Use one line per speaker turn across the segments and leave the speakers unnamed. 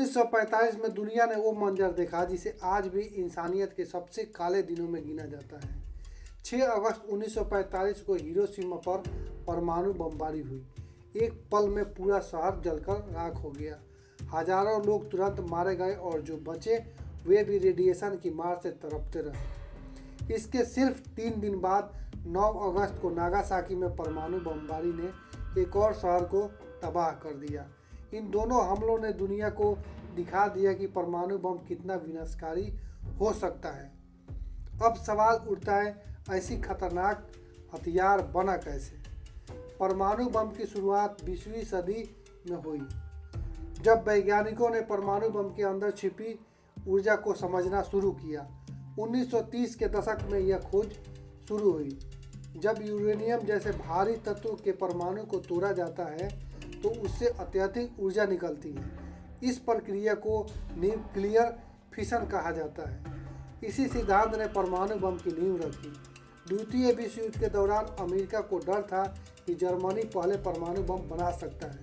1945 में दुनिया ने वो मंजर देखा जिसे आज भी इंसानियत के सबसे काले दिनों में गिना जाता है। 6 अगस्त 1945 को हिरोशिमा पर परमाणु बमबारी हुई। एक पल में पूरा शहर जलकर राख हो गया। हजारों लोग तुरंत मारे गए और जो बचे वे भी रेडिएशन की मार से तड़पते रहे। इसके सिर्फ 3 दिन बाद 9 अगस्त को नागासाकी में परमाणु बमबारी ने एक और शहर को तबाह कर दिया। इन दोनों हमलों ने दुनिया को दिखा दिया कि परमाणु बम कितना विनाशकारी हो सकता है। अब सवाल उठता है, ऐसी खतरनाक हथियार बना कैसे? परमाणु बम की शुरुआत 20वीं सदी में हुई, जब वैज्ञानिकों ने परमाणु बम के अंदर छिपी ऊर्जा को समझना शुरू किया। 1930 के दशक में यह खोज शुरू हुई, जब यूरेनियम जैसे भारी तत्व के परमाणु को तोड़ा जाता है तो उससे अत्यधिक ऊर्जा निकलती है। इस प्रक्रिया को न्यूक्लियर फिशन कहा जाता है। इसी सिद्धांत ने परमाणु बम की नींव रखी। द्वितीय विश्व युद्ध के दौरान अमेरिका को डर था कि जर्मनी पहले परमाणु बम बना सकता है,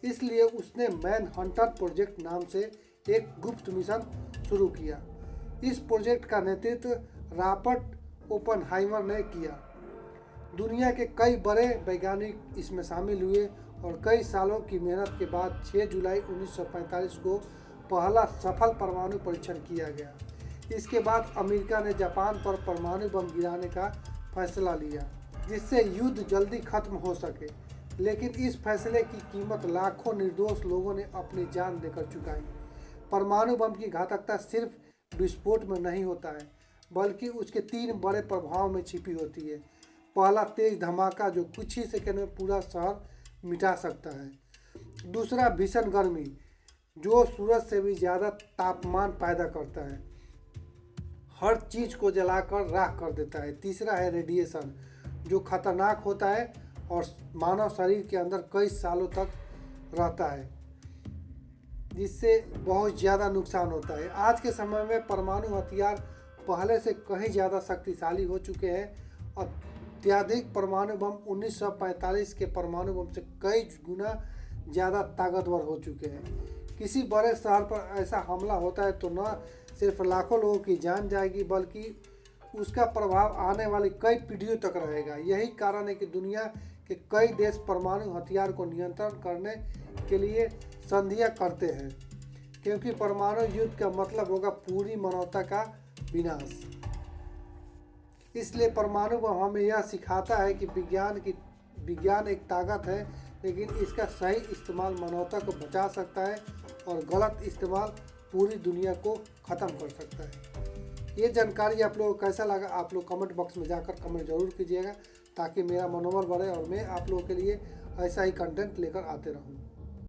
इसलिए उसने मैनहंटर प्रोजेक्ट नाम से एक गुप्त मिशन शुरू किया। इस प्रोजेक्ट का नेतृत्व रॉबर्ट ओपेनहाइमर ने किया। दुनिया के कई बड़े वैज्ञानिक इसमें शामिल हुए और कई सालों की मेहनत के बाद 6 जुलाई 1945 को पहला सफल परमाणु परीक्षण किया गया। इसके बाद अमेरिका ने जापान पर परमाणु बम गिराने का फैसला लिया, जिससे युद्ध जल्दी खत्म हो सके। लेकिन इस फैसले की कीमत लाखों निर्दोष लोगों ने अपनी जान देकर चुकाई। परमाणु बम की घातकता सिर्फ विस्फोट में नहीं होता है, बल्कि उसके 3 बड़े प्रभाव में छिपी होती है। पहला, तेज धमाका जो कुछ ही सेकंड में पूरा शहर मिटा सकता है। दूसरा, भीषण गर्मी जो सूरज से भी ज़्यादा तापमान पैदा करता है, हर चीज़ को जलाकर राख कर देता है। तीसरा है रेडिएशन, जो खतरनाक होता है और मानव शरीर के अंदर कई सालों तक रहता है, जिससे बहुत ज़्यादा नुकसान होता है। आज के समय में परमाणु हथियार पहले से कहीं ज़्यादा शक्तिशाली हो चुके हैं। अत्यधिक परमाणु बम 1945 के परमाणु बम से कई गुना ज़्यादा ताकतवर हो चुके हैं। किसी बड़े शहर पर ऐसा हमला होता है तो न सिर्फ लाखों लोगों की जान जाएगी, बल्कि उसका प्रभाव आने वाली कई पीढ़ियों तक रहेगा। यही कारण है कि दुनिया के कई देश परमाणु हथियार को नियंत्रण करने के लिए संधियां करते हैं, क्योंकि परमाणु युद्ध का मतलब होगा पूरी मानवता का विनाश। इसलिए परमाणु बम हमें यह सिखाता है कि विज्ञान एक ताकत है, लेकिन इसका सही इस्तेमाल मानवता को बचा सकता है और गलत इस्तेमाल पूरी दुनिया को ख़त्म कर सकता है। ये जानकारी आप लोगों को कैसा लगा, आप लोग कमेंट बॉक्स में जाकर कमेंट जरूर कीजिएगा, ताकि मेरा मनोबल बढ़े और मैं आप लोगों के लिए ऐसा ही कंटेंट लेकर आते रहूँ।